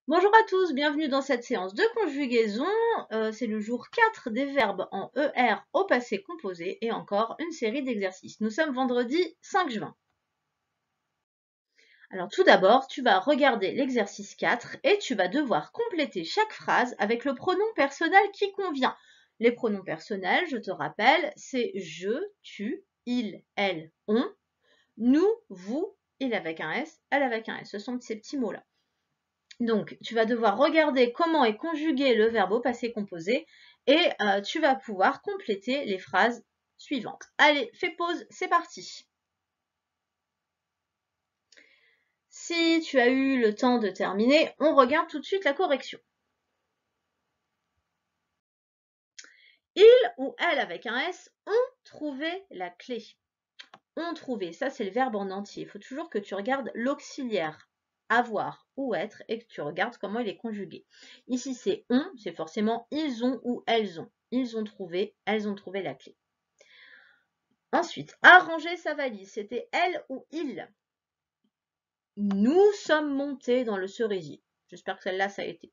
Bonjour à tous, bienvenue dans cette séance de conjugaison. C'est le jour 4 des verbes en ER au passé composé et encore une série d'exercices. Nous sommes vendredi 5 juin. Alors tout d'abord, tu vas regarder l'exercice 4 et tu vas devoir compléter chaque phrase avec le pronom personnel qui convient. Les pronoms personnels, je te rappelle, c'est je, tu, il, elle, on, nous, vous, il avec un S, elle avec un S. Ce sont ces petits mots-là. Donc, tu vas devoir regarder comment est conjugué le verbe au passé composé et tu vas pouvoir compléter les phrases suivantes. Allez, fais pause, c'est parti. Si tu as eu le temps de terminer, on regarde tout de suite la correction. Il ou elle avec un S ont trouvé la clé. Ont trouvé, ça c'est le verbe en entier. Il faut toujours que tu regardes l'auxiliaire avoir ou être et que tu regardes comment il est conjugué. Ici c'est ont, c'est forcément ils ont ou elles ont. Ils ont trouvé, elles ont trouvé la clé. Ensuite, arranger sa valise, c'était elle ou il. Nous sommes montés dans le cerisier. J'espère que celle-là, ça a été.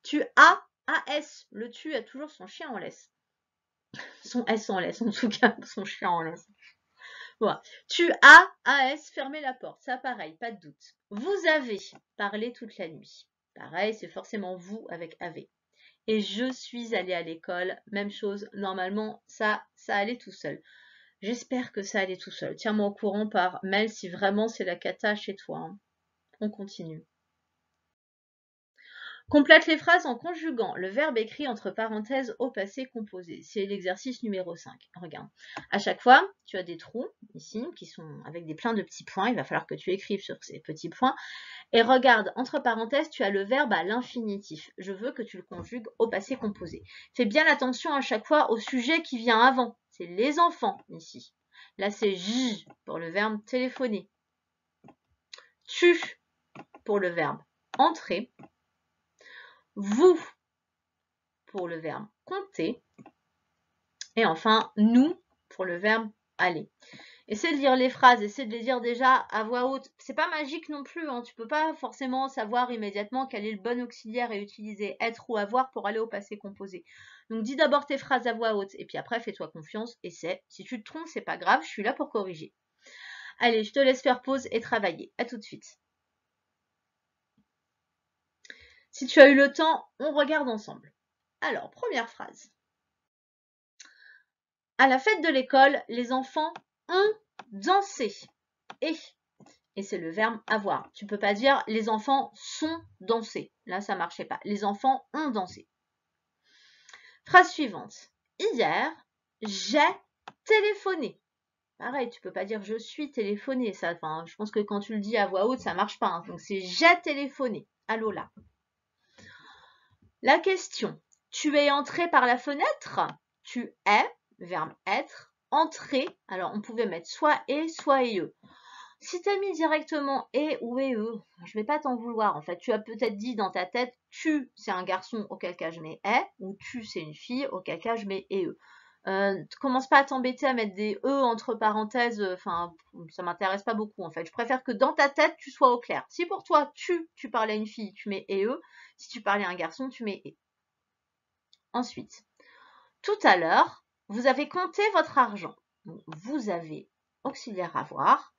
Tu as, AS, le tu a toujours son chien en laisse. Son S en laisse, en tout cas, son chien en laisse. Voilà. Tu as, AS, fermé la porte. Ça, pareil, pas de doute. Vous avez parlé toute la nuit. Pareil, c'est forcément vous avec AV. Et je suis allée à l'école. Même chose, normalement, ça allait tout seul. J'espère que ça allait tout seul. Tiens-moi au courant par mail si vraiment c'est la cata chez toi. Hein. On continue. Complète les phrases en conjuguant le verbe écrit entre parenthèses au passé composé. C'est l'exercice numéro 5. Regarde. À chaque fois, tu as des trous ici qui sont avec plein de petits points. Il va falloir que tu écrives sur ces petits points. Et regarde, entre parenthèses, tu as le verbe à l'infinitif. Je veux que tu le conjugues au passé composé. Fais bien attention à chaque fois au sujet qui vient avant. C'est les enfants ici. Là, c'est j pour le verbe téléphoner. Tu pour le verbe entrer. Vous pour le verbe compter. Et enfin, nous pour le verbe aller. Essaie de lire les phrases, essaie de les dire déjà à voix haute. C'est pas magique non plus, hein. Tu peux pas forcément savoir immédiatement quel est le bon auxiliaire et utiliser être ou avoir pour aller au passé composé. Donc dis d'abord tes phrases à voix haute et puis après fais-toi confiance, essaie. Si tu te trompes, c'est pas grave, je suis là pour corriger. Allez, je te laisse faire pause et travailler. À tout de suite. Si tu as eu le temps, on regarde ensemble. Alors, première phrase. À la fête de l'école, les enfants ont dansé. Et c'est le verbe avoir. Tu ne peux pas dire les enfants sont dansés. Là, ça ne marchait pas. Les enfants ont dansé. Phrase suivante. Hier, j'ai téléphoné. Pareil, tu ne peux pas dire je suis téléphoné. Ça, enfin, je pense que quand tu le dis à voix haute, ça ne marche pas. Hein. Donc, c'est j'ai téléphoné. Allô là. La question. Tu es entré par la fenêtre. Tu es, verbe être, entrer. Alors, on pouvait mettre soit et eux. Si tu as mis directement et ou eux, je vais pas t'en vouloir. En fait, tu as peut-être dit dans ta tête, tu c'est un garçon, auquel cas je mets est, ou tu c'est une fille, auquel cas je mets et eux. Commence pas à t'embêter à mettre des e entre parenthèses, enfin, ça m'intéresse pas beaucoup en fait. Je préfère que dans ta tête, tu sois au clair. Si pour toi, tu parlais à une fille, tu mets et eux. Si tu parlais à un garçon, tu mets et. Ensuite, tout à l'heure, vous avez compté votre argent. Donc, vous avez auxiliaire avoir.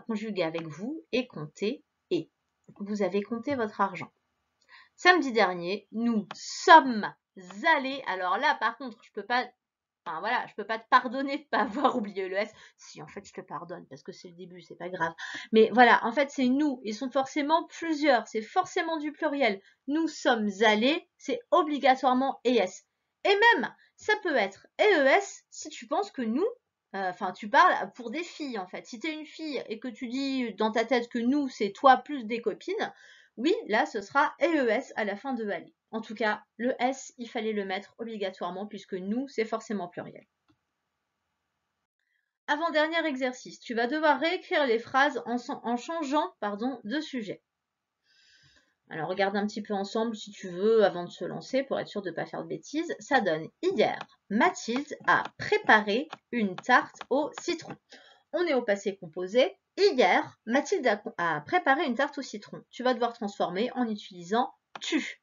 Conjuguer avec vous et compter et. Vous avez compté votre argent. Samedi dernier, nous sommes allés. Alors là, par contre, je peux pas te pardonner de ne pas avoir oublié le S. Si, en fait, je te pardonne parce que c'est le début, c'est pas grave. Mais voilà, en fait, c'est nous. Ils sont forcément plusieurs. C'est forcément du pluriel. Nous sommes allés, c'est obligatoirement ES. Et même, ça peut être EES si tu penses que nous, enfin, tu parles pour des filles, en fait. Si tu es une fille et que tu dis dans ta tête que nous, c'est toi plus des copines, oui, là, ce sera EES à la fin de aller. En tout cas, le S, il fallait le mettre obligatoirement puisque nous, c'est forcément pluriel. Avant-dernier exercice, tu vas devoir réécrire les phrases en changeant de sujet. Alors, regarde un petit peu ensemble si tu veux avant de se lancer pour être sûr de ne pas faire de bêtises. Ça donne hier, Mathilde a préparé une tarte au citron. On est au passé composé. Hier, Mathilde a préparé une tarte au citron. Tu vas devoir transformer en utilisant tu.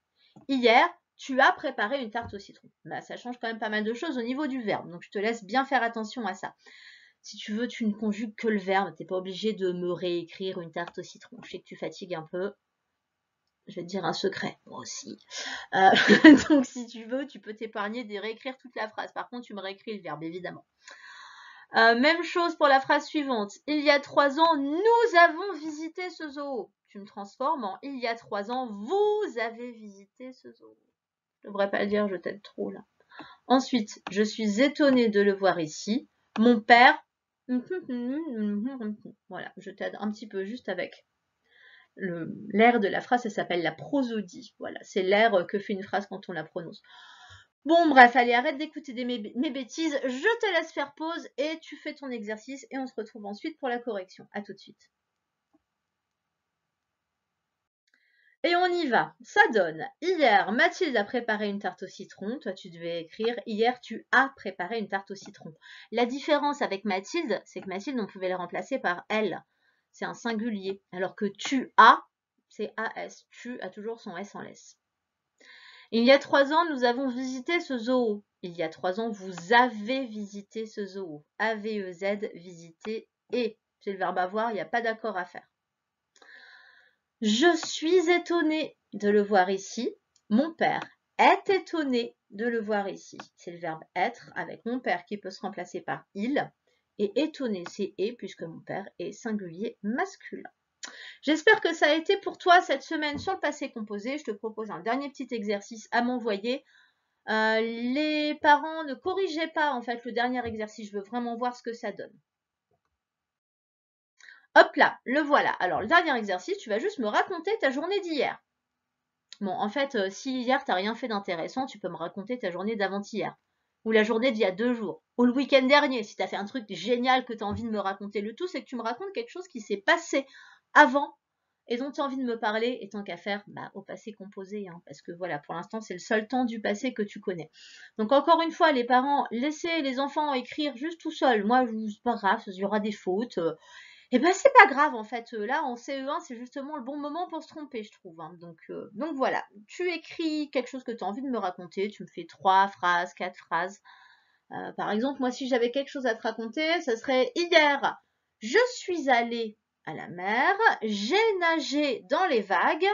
Hier, tu as préparé une tarte au citron. Bah, ça change quand même pas mal de choses au niveau du verbe. Donc, je te laisse bien faire attention à ça. Si tu veux, tu ne conjugues que le verbe. Tu n'es pas obligé de me réécrire une tarte au citron. Je sais que tu fatigues un peu. Je vais te dire un secret, moi aussi. Donc, si tu veux, tu peux t'épargner de réécrire toute la phrase. Par contre, tu me réécris le verbe, évidemment. Même chose pour la phrase suivante. Il y a 3 ans, nous avons visité ce zoo. Tu me transformes en il y a 3 ans, vous avez visité ce zoo. Je devrais pas le dire, je t'aide trop là. Ensuite, je suis étonnée de le voir ici. Mon père. Voilà, je t'aide un petit peu juste avec l'air de la phrase. Ça s'appelle la prosodie. Voilà, c'est l'air que fait une phrase quand on la prononce. Bon, bref, allez, arrête d'écouter mes bêtises. Je te laisse faire pause et tu fais ton exercice et on se retrouve ensuite pour la correction. À tout de suite. Et on y va. Ça donne. Hier, Mathilde a préparé une tarte au citron. Toi, tu devais écrire hier, tu as préparé une tarte au citron. La différence avec Mathilde, c'est que Mathilde, on pouvait la remplacer par elle. C'est un singulier. Alors que tu as, c'est AS. Tu as toujours son S en laisse. Il y a 3 ans, nous avons visité ce zoo. Il y a 3 ans, vous avez visité ce zoo. A-V-E-Z, visiter et. C'est le verbe avoir, il n'y a pas d'accord à faire. Je suis étonnée de le voir ici. Mon père est étonné de le voir ici. C'est le verbe être avec mon père qui peut se remplacer par il. Et étonné, c'est et puisque mon père est singulier masculin. J'espère que ça a été pour toi cette semaine sur le passé composé. Je te propose un dernier petit exercice à m'envoyer. Les parents, ne corrigez pas en fait le dernier exercice. Je veux vraiment voir ce que ça donne. Hop là, le voilà. Alors, le dernier exercice, tu vas juste me raconter ta journée d'hier. Bon, en fait, si hier, tu n'as rien fait d'intéressant, tu peux me raconter ta journée d'avant-hier. Ou la journée d'il y a 2 jours. Ou le week-end dernier, si tu as fait un truc génial que tu as envie de me raconter. Le tout, c'est que tu me racontes quelque chose qui s'est passé avant et dont tu as envie de me parler, et tant qu'à faire, au passé composé, hein, parce que voilà, pour l'instant, c'est le seul temps du passé que tu connais. Donc encore une fois, les parents, laissez les enfants écrire juste tout seuls. Moi, c'est pas grave, il y aura des fautes. Et ben c'est pas grave en fait. Là, en CE1, c'est justement le bon moment pour se tromper, je trouve. Hein. Donc voilà, tu écris quelque chose que tu as envie de me raconter. Tu me fais 3 phrases, 4 phrases. Par exemple, moi, si j'avais quelque chose à te raconter, ça serait hier, je suis allée à la mer, j'ai nagé dans les vagues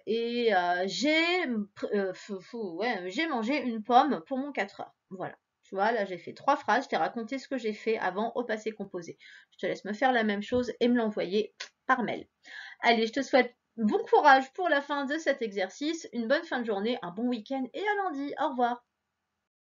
et j'ai mangé une pomme pour mon 4 heures. Voilà. Tu vois, là, j'ai fait 3 phrases, je t'ai raconté ce que j'ai fait avant au passé composé. Je te laisse me faire la même chose et me l'envoyer par mail. Allez, je te souhaite bon courage pour la fin de cet exercice, une bonne fin de journée, un bon week-end et à lundi. Au revoir.